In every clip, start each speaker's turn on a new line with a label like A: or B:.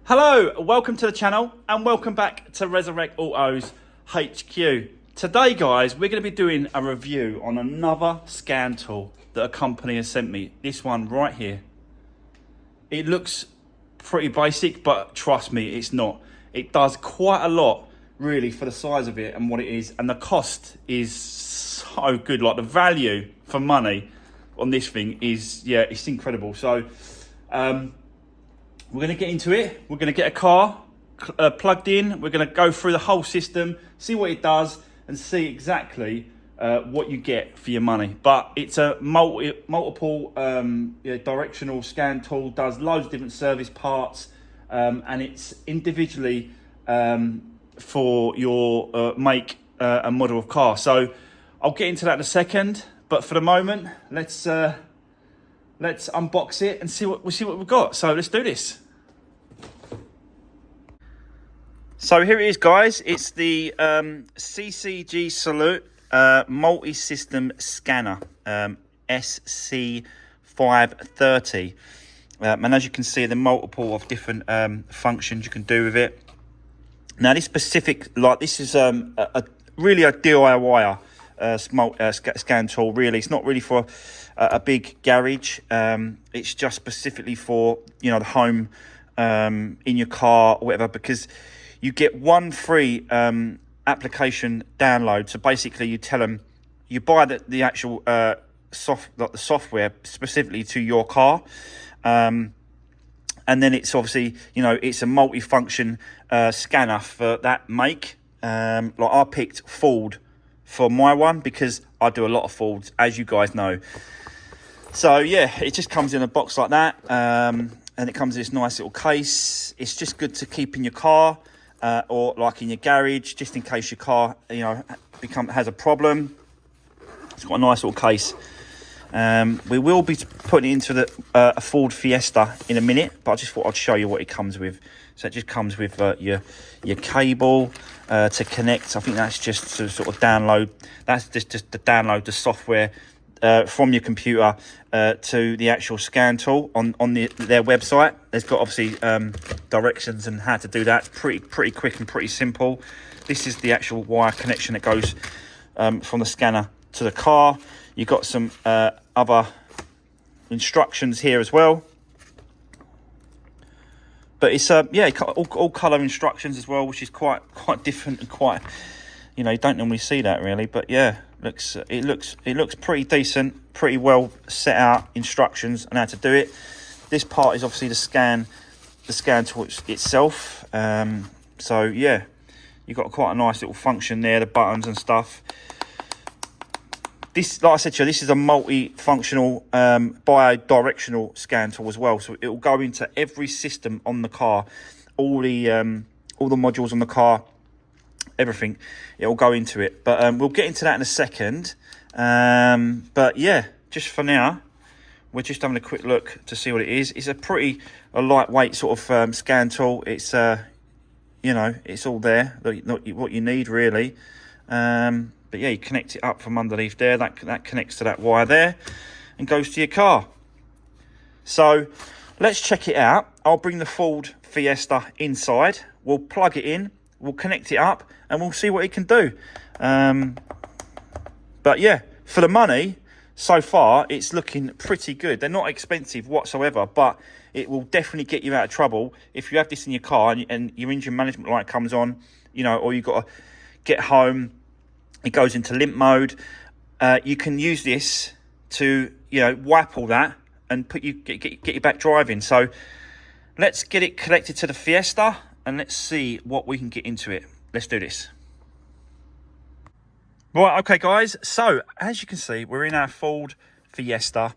A: Hello, welcome to the channel and welcome back to Resurwreck Autos HQ. Today guys, we're going to be doing a review on another scan tool that a company has sent me. This one right here. It looks pretty basic, but trust me, it's not. It does quite a lot really for the size of it and what it is, and the cost is so good. Like the value for money on this thing is, yeah, it's incredible. So we're going to get into it. We're going to get a car plugged in. We're going to go through the whole system, see what it does, and see exactly what you get for your money. But it's a multiple directional scan tool, does loads of different service parts, and it's individually for your make and model of car. So I'll get into that in a second. But for the moment, let's unbox it and see what we've got. So let's do this. So here it is, guys. It's the CGSULIT multi-system scanner, SC530. And as you can see, the multiple of different functions you can do with it. Now this specific, this is really a DIY scan tool. Really, it's not really for a big garage. It's just specifically for the home, in your car or whatever, because you get one free application download. So basically you tell them, you buy the actual the software specifically to your car, and then it's obviously it's a multi-function scanner for that make. Like I picked Ford for my one because I do a lot of Fords, as you guys know. So yeah, it just comes in a box like that, and it comes in this nice little case. It's just good to keep in your car, or like in your garage, just in case your car has a problem. It's got a nice little case. We will be putting it into a Ford Fiesta in a minute, but I just thought I'd show you what it comes with. So it just comes with your cable to connect. I think that's just to sort of download. That's just to download the software from your computer to the actual scan tool on their website. There's got obviously directions and how to do that. It's pretty quick and pretty simple. This is the actual wire connection that goes from the scanner to the car. You've got some other instructions here as well. But it's all colour instructions as well, which is quite different and quite, you don't normally see that really. But yeah, it looks pretty decent, pretty well set out instructions on how to do it. This part is obviously the scan tool itself. So yeah, you've got quite a nice little function there, the buttons and stuff. This, like I said to you, this is a multi-functional bi-directional scan tool as well. So it will go into every system on the car, all the modules on the car, everything. It will go into it. But we'll get into that in a second. But yeah, just for now, we're just having a quick look to see what it is. It's a lightweight sort of scan tool. It's it's all there, what you need really. But yeah, you connect it up from underneath there. That connects to that wire there and goes to your car. So let's check it out. I'll bring the Ford Fiesta inside. We'll plug it in. We'll connect it up and we'll see what it can do. But yeah, for the money, so far, it's looking pretty good. They're not expensive whatsoever, but it will definitely get you out of trouble if you have this in your car and your engine management light comes on, or you've got to get home. It goes into limp mode. You can use this to, wipe all that and get you back driving. So let's get it connected to the Fiesta and let's see what we can get into it. Let's do this. Right, okay, guys. So as you can see, we're in our Ford Fiesta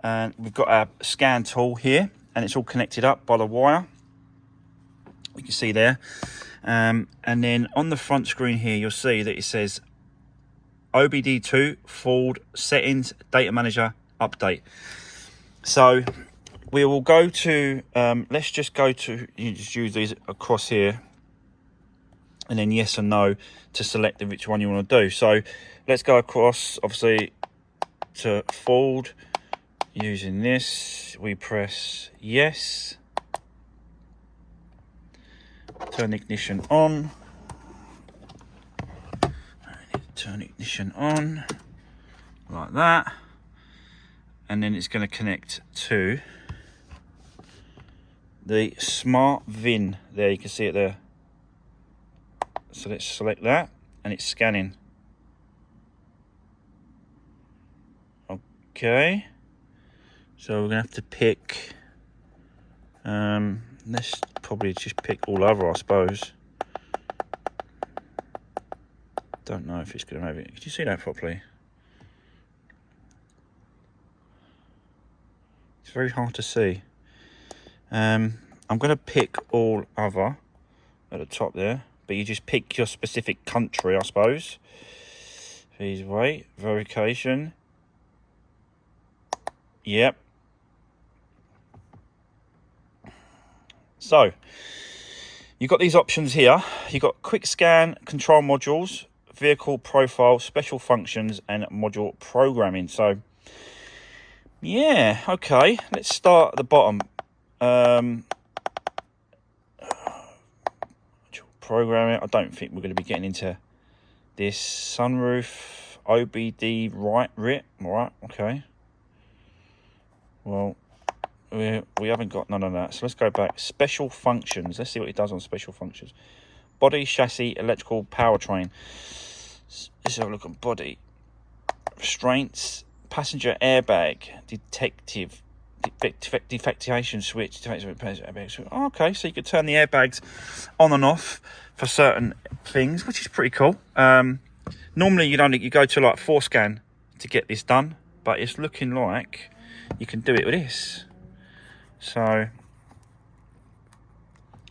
A: and we've got our scan tool here and it's all connected up by the wire. You can see there. And then on the front screen here, you'll see that it says OBD2 Ford settings data manager update. So we will go to let's just go to, you just use these across here and then yes or no to select which one you want to do. So let's go across obviously to Ford. Using this, we press yes. Turn the ignition on. Turn ignition on like that, and then it's going to connect to the smart VIN. There, you can see it there. So let's select that, and it's scanning. Okay, so we're gonna have to pick. Let's probably just pick all other, I suppose. Don't know if it's gonna have it. Can you see that properly? It's very hard to see. I'm gonna pick all other at the top there, but you just pick your specific country, I suppose. Please wait. Verification. Yep. So you've got these options here. You've got quick scan, control modules, vehicle profile, special functions, and module programming. So yeah, okay. Let's start at the bottom. Programming. I don't think we're going to be getting into this. Sunroof, OBD, right, okay. Well, we haven't got none of that, so let's go back. Special functions. Let's see what it does on special functions. Body, chassis, electrical, powertrain. Let's have a look at body. Restraints, passenger airbag, defectation switch. Oh, okay, so you could turn the airbags on and off for certain things, which is pretty cool. Normally you go to like 4scan to get this done, but it's looking like you can do it with this. So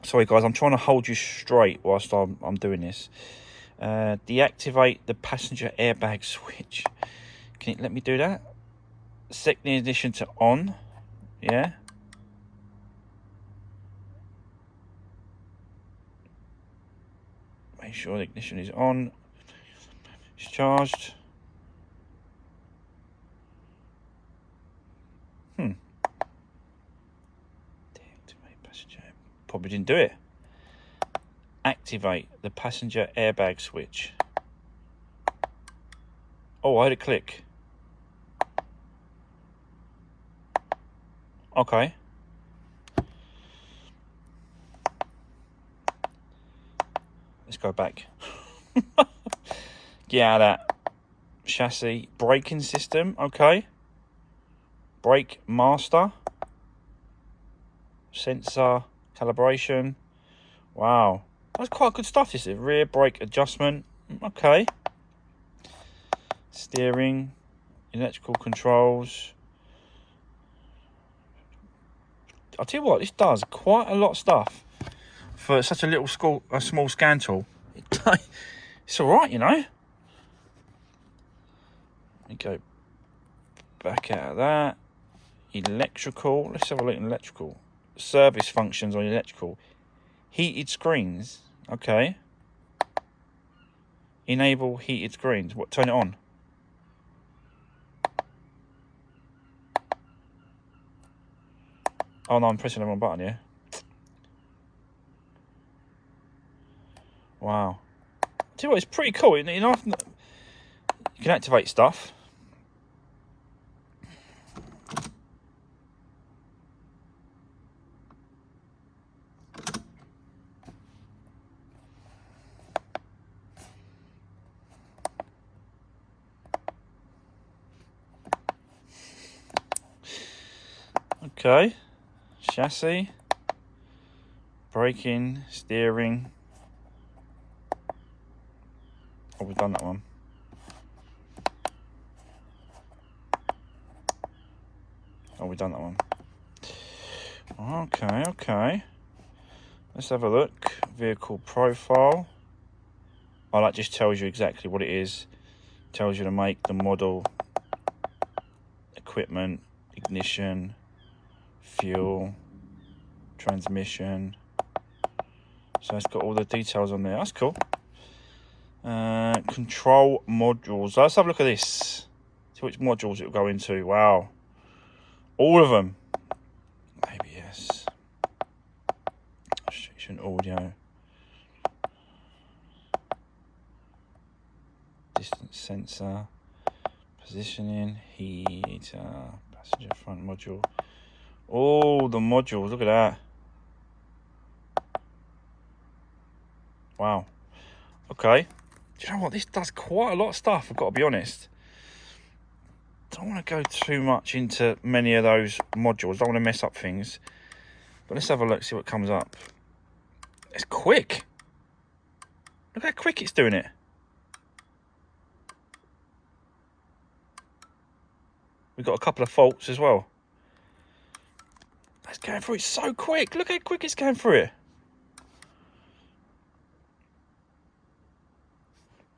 A: sorry guys, I'm trying to hold you straight whilst I'm doing this. Deactivate the passenger airbag switch. Can you let me do that? Set the ignition to on. Yeah. Make sure the ignition is on. It's charged. Deactivate passenger. Probably didn't do it. Activate the passenger airbag switch. Oh, I heard it click. Okay. Let's go back. Get out of that. Chassis, braking system. Okay. Brake master. Sensor calibration. Wow. That's quite good stuff, this is. Rear brake adjustment. Okay. Steering. Electrical controls. I'll tell you what, this does quite a lot of stuff for such a small scan tool. It's all right, you know. Let me go back out of that. Electrical. Let's have a look at electrical. Service functions on electrical. Heated screens. Okay. Enable heated screens. What? Turn it on. Oh no, I'm pressing the wrong button here. Wow. Tell you what, it's pretty cool. You know, you can activate stuff. Okay. Chassis. Braking. Steering. Oh, we've done that one. Oh, we've done that one. Okay. Let's have a look. Vehicle profile. Oh, that just tells you exactly what it is. Tells you the make, the model, equipment, ignition, fuel, transmission. So it's got all the details on there. That's cool. Control modules. Let's have a look at this. See which modules it will go into. Wow. All of them. ABS. Restriction audio. distance sensor, positioning, heater, passenger front module. Oh, the modules, look at that. Wow. Okay. Do you know what? This does quite a lot of stuff, I've got to be honest. Don't want to go too much into many of those modules. Don't want to mess up things. But let's have a look, see what comes up. It's quick. Look how quick it's doing it. We've got a couple of faults as well. It's going through it so quick. Look how quick it's going through it.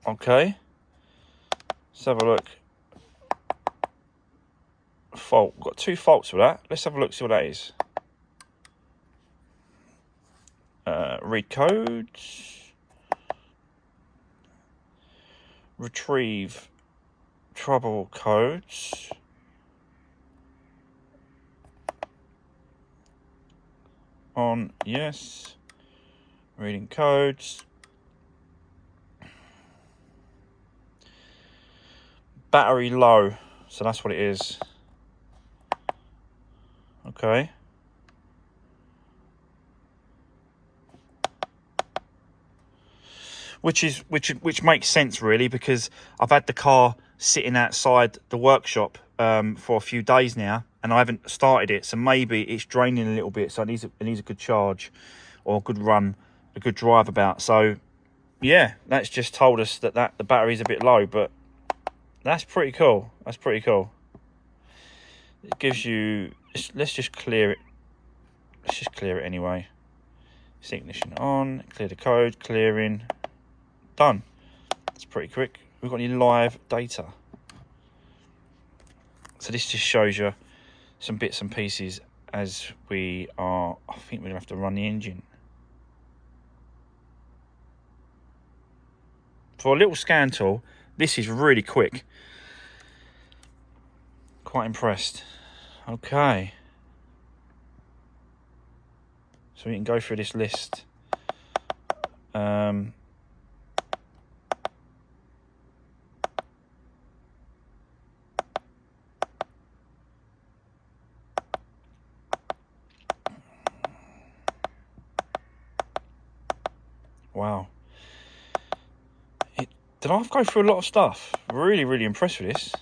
A: Okay. Let's have a look. Fault. We've got 2 faults for that. Let's have a look, see what that is. Read codes. Retrieve trouble codes. On, yes. Reading codes. Battery low. So that's what it is. Okay. Which makes sense really, because I've had the car sitting outside the workshop for a few days now, and I haven't started it, so maybe it's draining a little bit, so it needs a good charge or a good run, a good drive about. So yeah, that's just told us that the battery's a bit low, but that's pretty cool. That's pretty cool. It gives you, let's just clear it. Let's just clear it anyway. Ignition on, clear the code, clearing, done. It's pretty quick. We've got any live data. So this just shows you some bits and pieces as we are, I think we're gonna have to run the engine. For a little scan tool, this is really quick. Quite impressed. Okay. So we can go through this list. Wow. Did I go through a lot of stuff? Really, really impressed with this.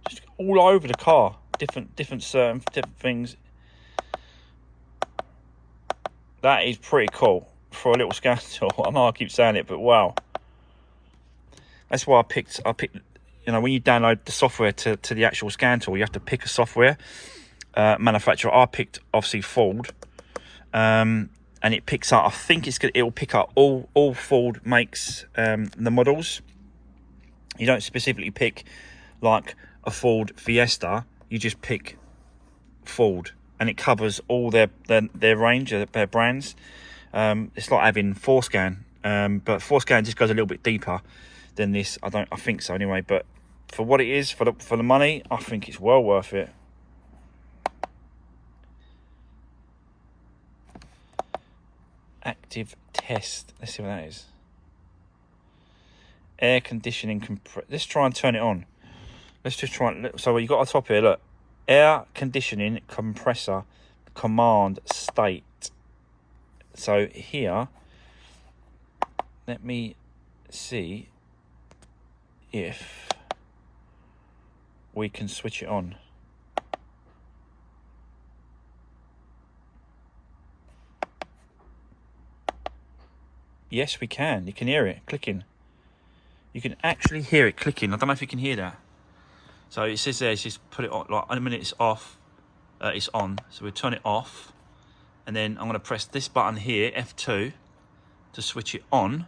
A: Just all over the car. Different things. That is pretty cool for a little scan tool. I know I keep saying it, but wow. That's why I picked, you know, when you download the software to the actual scan tool, you have to pick a software manufacturer. I picked obviously Ford, and it picks up, I think it'll pick up all Ford makes the models. You don't specifically pick like a Ford Fiesta, you just pick Ford, and it covers all their range, their brands. It's like having Forescan, but Forescan just goes a little bit deeper than this. I think so anyway, but for what it is, for the money, I think it's well worth it. Active test. Let's see what that is. Air conditioning let's try and turn it on. Let's just try and, so you got on top here, look. Air conditioning compressor command state. So here, let me see if we can switch it on. Yes, we can. You can hear it clicking. You can actually hear it clicking. I don't know if you can hear that. So it says there, it's just put it on, like in a minute it's off, it's on. So we'll turn it off, and then I'm gonna press this button here, F2, to switch it on,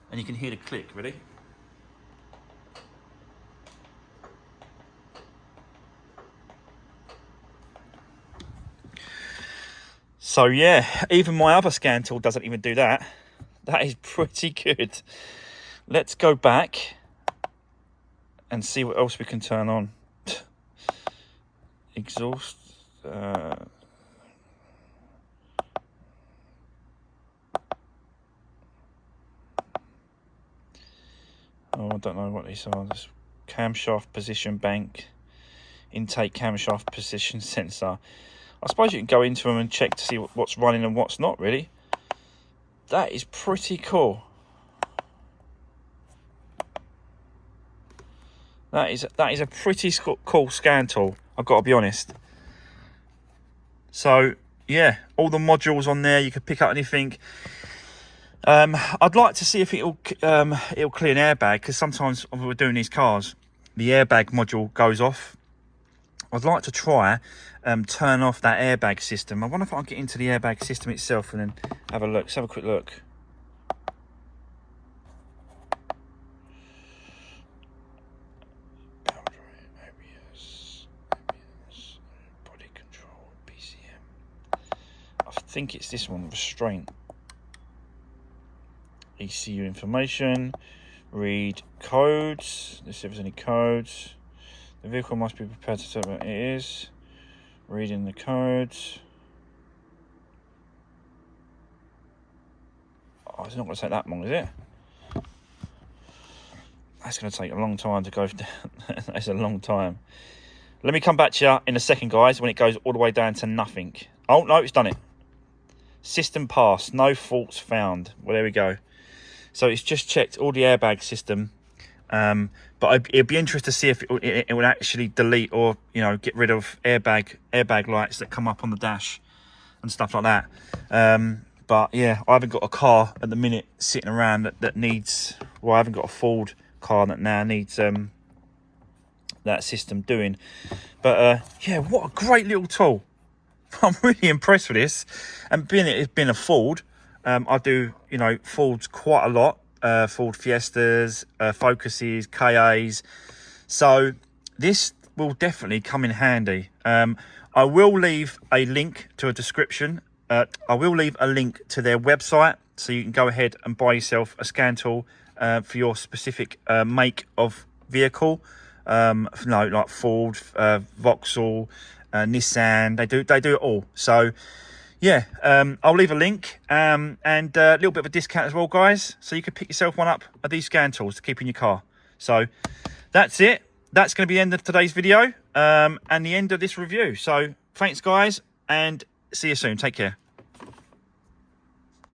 A: and you can hear the click. Ready? So yeah, even my other scan tool doesn't even do that. That is pretty good. Let's go back and see what else we can turn on. Exhaust. Oh, I don't know what these are. This camshaft position bank, intake camshaft position sensor. I suppose you can go into them and check to see what's running and what's not, really. That is pretty cool. That is a pretty cool scan tool, I've got to be honest. So, yeah, all the modules on there, you can pick up anything. I'd like to see if it'll clear an airbag, because sometimes when we're doing these cars, the airbag module goes off. I'd like to try turn off that airbag system. I wonder if I can get into the airbag system itself and then have a look. Let's have a quick look. Body control, PCM. I think it's this one, restraint. ECU information, read codes. Let's see if there's any codes. The vehicle must be prepared to tell what it is. Reading the codes. Oh, it's not going to take that long, is it? That's going to take a long time to go down. That's a long time. Let me come back to you in a second, guys, when it goes all the way down to nothing. Oh, no, it's done it. System pass, no faults found. Well, there we go. So it's just checked all the airbag system. But it'd be interesting to see if it would actually delete or, you know, get rid of airbag lights that come up on the dash and stuff like that. But yeah, I haven't got a car at the minute sitting around that needs, well, I haven't got a Ford car that now needs that system doing. But yeah, what a great little tool. I'm really impressed with this. And being it's been a Ford, I do, you know, Fords quite a lot. Ford Fiestas, Focuses, KAs. So this will definitely come in handy. I will leave a link to a description. I will leave a link to their website, so you can go ahead and buy yourself a scan tool for your specific make of vehicle. No, like Ford, Vauxhall, Nissan. They do it all. So yeah, I'll leave a link and a little bit of a discount as well, guys, so you can pick yourself one up of these scan tools to keep in your car. So that's it. That's going to be the end of today's video and the end of this review. So thanks, guys, and see you soon. Take care.